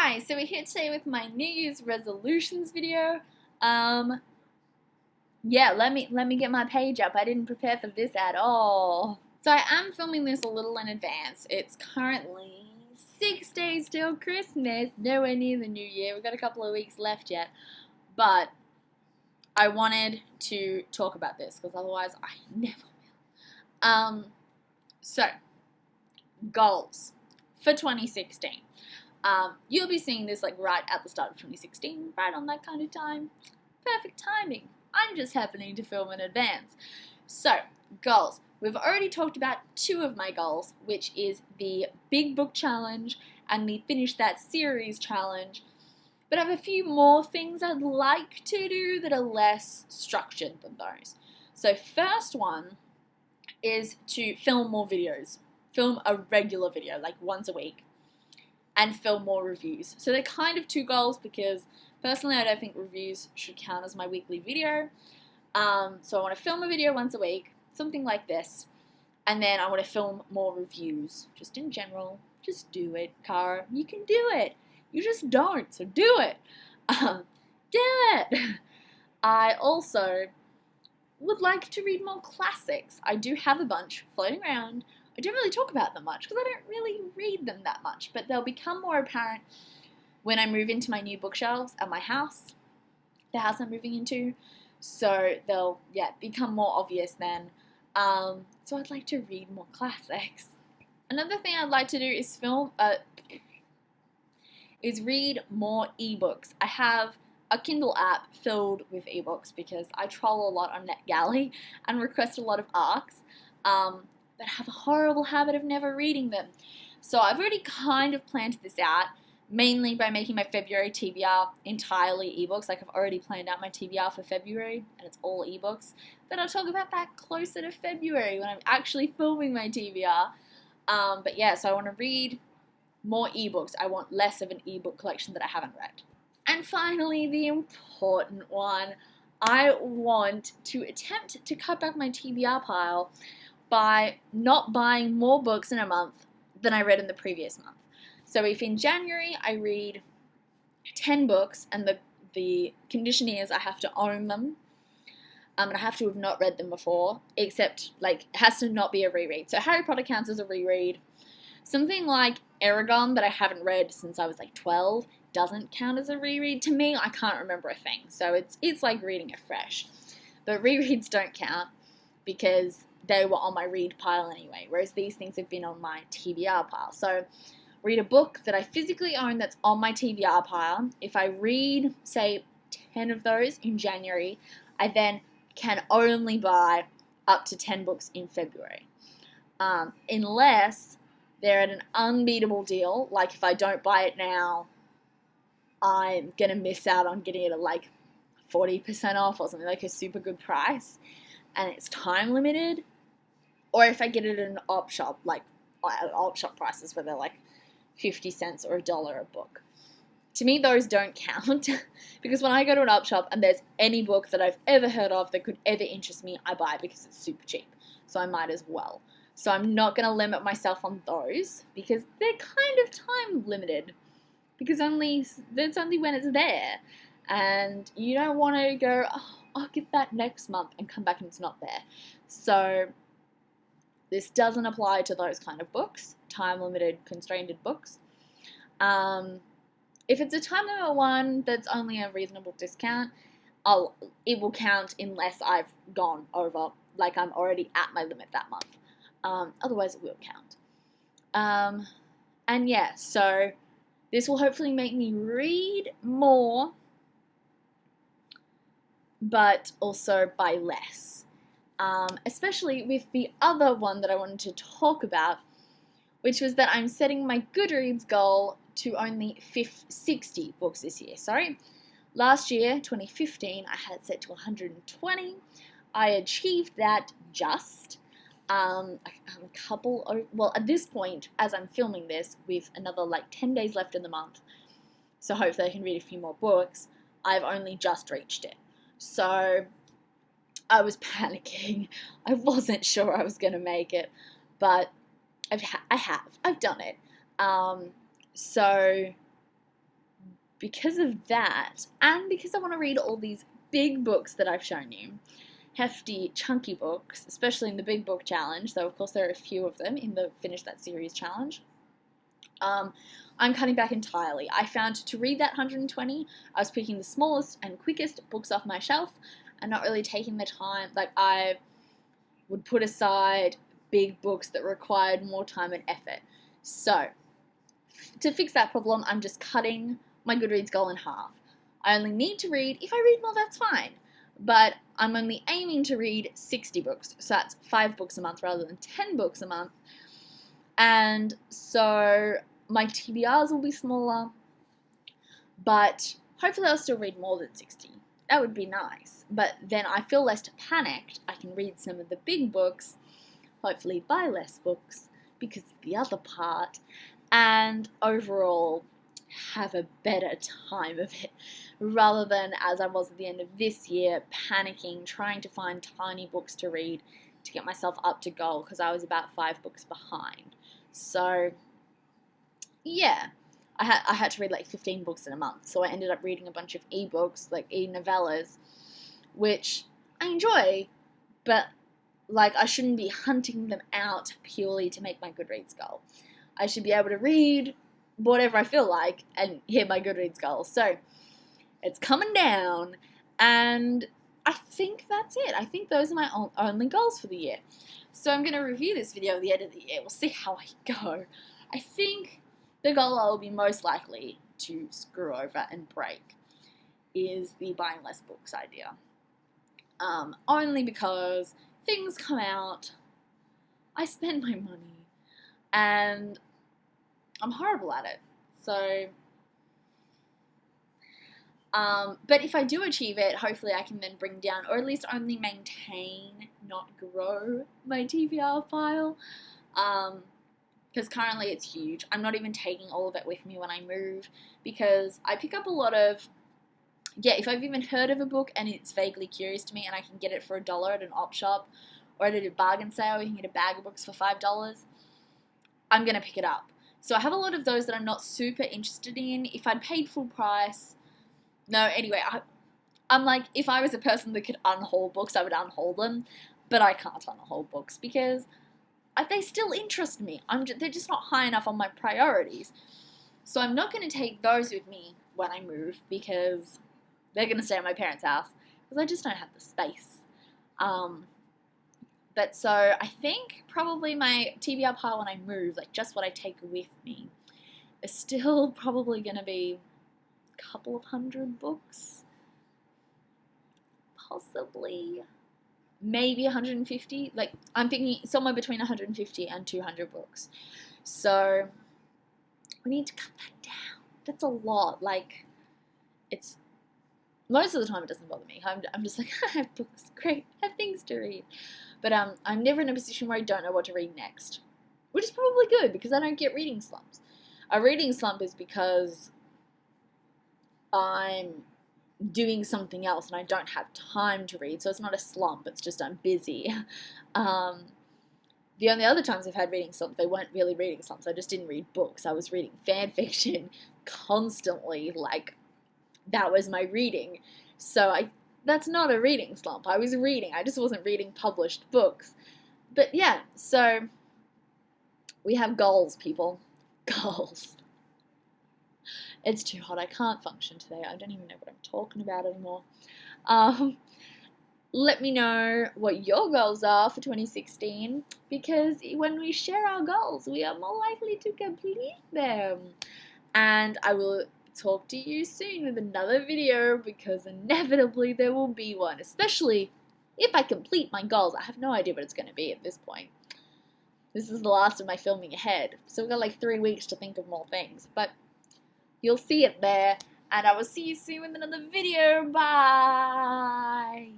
Hi, so we're here today with my New Year's resolutions video. Yeah, let me get my page up. I didn't prepare for this at all. So I am filming this a little in advance. It's currently 6 days till Christmas, nowhere near the New Year. We've got a couple of weeks left yet, but I wanted to talk about this because otherwise I never will. So goals for 2016. You'll be seeing this like right at the start of 2016, right on that kind of time. Perfect timing. I'm just happening to film in advance. So, goals. We've already talked about two of my goals, which is the Big Book Challenge and the Finish That Series Challenge. But I have a few more things I'd like to do that are less structured than those. So, first one is to film more videos. Film a regular video, like once a week, and film more reviews. So they're kind of two goals because personally I don't think reviews should count as my weekly video. So I want to film a video once a week, something like this, and then I want to film more reviews, just in general. Just do it, Cara. You can do it. You just don't, so do it. Do it. I also would like to read more classics. I do have a bunch floating around. I don't really talk about them much because I don't really read them that much, but they'll become more apparent when I move into my new bookshelves at my house, the house I'm moving into. So they'll, become more obvious then. So I'd like to read more classics. Another thing I'd like to do is read more ebooks. I have a Kindle app filled with ebooks because I troll a lot on NetGalley and request a lot of ARCs. But have a horrible habit of never reading them. So I've already kind of planned this out, mainly by making my February TBR entirely ebooks. Like I've already planned out my TBR for February, and it's all ebooks. But I'll talk about that closer to February when I'm actually filming my TBR. But yeah, so I want to read more ebooks. I want less of an ebook collection that I haven't read. And finally, the important one, I want to attempt to cut back my TBR pile by not buying more books in a month than I read in the previous month. So if in January I read 10 books and the condition is I have to own them, and I have to have not read them before, except like it has to not be a reread. So Harry Potter counts as a reread. Something like Eragon that I haven't read since I was like 12 doesn't count as a reread. To me, I can't remember a thing. So it's like reading it fresh. But rereads don't count because they were on my read pile anyway, whereas these things have been on my TBR pile. So read a book that I physically own that's on my TBR pile. If I read, say, 10 of those in January, I then can only buy up to 10 books in February. Unless they're at an unbeatable deal, like if I don't buy it now, I'm going to miss out on getting it at like 40% off or something, like a super good price, and it's time limited. Or if I get it at an op shop, like at op shop prices where they're like 50 cents or $1 a book. To me, those don't count because when I go to an op shop and there's any book that I've ever heard of that could ever interest me, I buy it because it's super cheap. So I might as well. So I'm not going to limit myself on those because they're kind of time limited because that's only when it's there. And you don't want to go, oh, I'll get that next month and come back and it's not there. So this doesn't apply to those kind of books, time-limited, constrained books. If it's a time-limit one that's only a reasonable discount, it will count unless I've gone over, like I'm already at my limit that month. Otherwise, it will count. And yeah, so this will hopefully make me read more, but also buy less. Especially with the other one that I wanted to talk about, which was that I'm setting my Goodreads goal to only 60 books this year. Last year, 2015, I had set to 120. I achieved that just. I have a couple, at this point, as I'm filming this, with another like 10 days left in the month, so hopefully I can read a few more books, I've only just reached it. So I was panicking. I wasn't sure I was going to make it, but I've done it. So because of that, and because I want to read all these big books that I've shown you, hefty, chunky books, especially in the Big Book Challenge, though of course there are a few of them in the Finish That Series Challenge, I'm cutting back entirely. I found to read that 120, I was picking the smallest and quickest books off my shelf and not really taking the time. Like, I would put aside big books that required more time and effort. So, to fix that problem, I'm just cutting my Goodreads goal in half. I only need to read, if I read more, that's fine. But I'm only aiming to read 60 books. So that's 5 books a month rather than 10 books a month. And so my TBRs will be smaller, but hopefully I'll still read more than 60. That would be nice. But then I feel less panicked. I can read some of the big books, hopefully buy less books because of the other part, and overall have a better time of it, rather than as I was at the end of this year, panicking, trying to find tiny books to read to get myself up to goal, because I was about 5 books behind. So yeah, I had to read like 15 books in a month, so I ended up reading a bunch of ebooks, like e-novellas, which I enjoy, but like, I shouldn't be hunting them out purely to make my Goodreads goal. I should be able to read whatever I feel like and hit my Goodreads goal. So it's coming down, and I think that's it. I think those are my only goals for the year. So I'm going to review this video at the end of the year. We'll see how I go. I think the goal I will be most likely to screw over and break is the buying less books idea. Only because things come out, I spend my money, and I'm horrible at it. So, but if I do achieve it, hopefully I can then bring down, or at least only maintain, not grow, my TBR file. Because currently it's huge. I'm not even taking all of it with me when I move, because I pick up a lot of, if I've even heard of a book and it's vaguely curious to me and I can get it for $1 at an op shop, or at a bargain sale, you can get a bag of books for $5, I'm going to pick it up. So I have a lot of those that I'm not super interested in. If I'd paid full price, I'm like, if I was a person that could unhaul books, I would unhaul them, but I can't unhaul books because they still interest me. They're just not high enough on my priorities. So I'm not going to take those with me when I move, because they're going to stay at my parents' house, because I just don't have the space. But so I think probably my TBR pile when I move, like just what I take with me, is still probably going to be a couple of 100 books. Possibly. Maybe 150. Like, I'm thinking somewhere between 150 and 200 books. So we need to cut that down. That's a lot. Like, it's, most of the time it doesn't bother me. I'm just like, I have books, great, I have things to read. But I'm never in a position where I don't know what to read next, which is probably good, because I don't get reading slumps. A reading slump is because I'm doing something else and I don't have time to read, so it's not a slump, it's just I'm busy. The only other times I've had reading slumps, they weren't really reading slumps, I just didn't read books. I was reading fan fiction constantly, like, that was my reading. So that's not a reading slump. I was reading, I just wasn't reading published books. But yeah, so we have goals, people. Goals. It's too hot, I can't function today. I don't even know what I'm talking about anymore. Let me know what your goals are for 2016, because when we share our goals, we are more likely to complete them. And I will talk to you soon with another video, because inevitably there will be one, especially if I complete my goals. I have no idea what it's going to be at this point. This is the last of my filming ahead, so we've got like 3 weeks to think of more things, but you'll see it there, and I will see you soon with another video. Bye!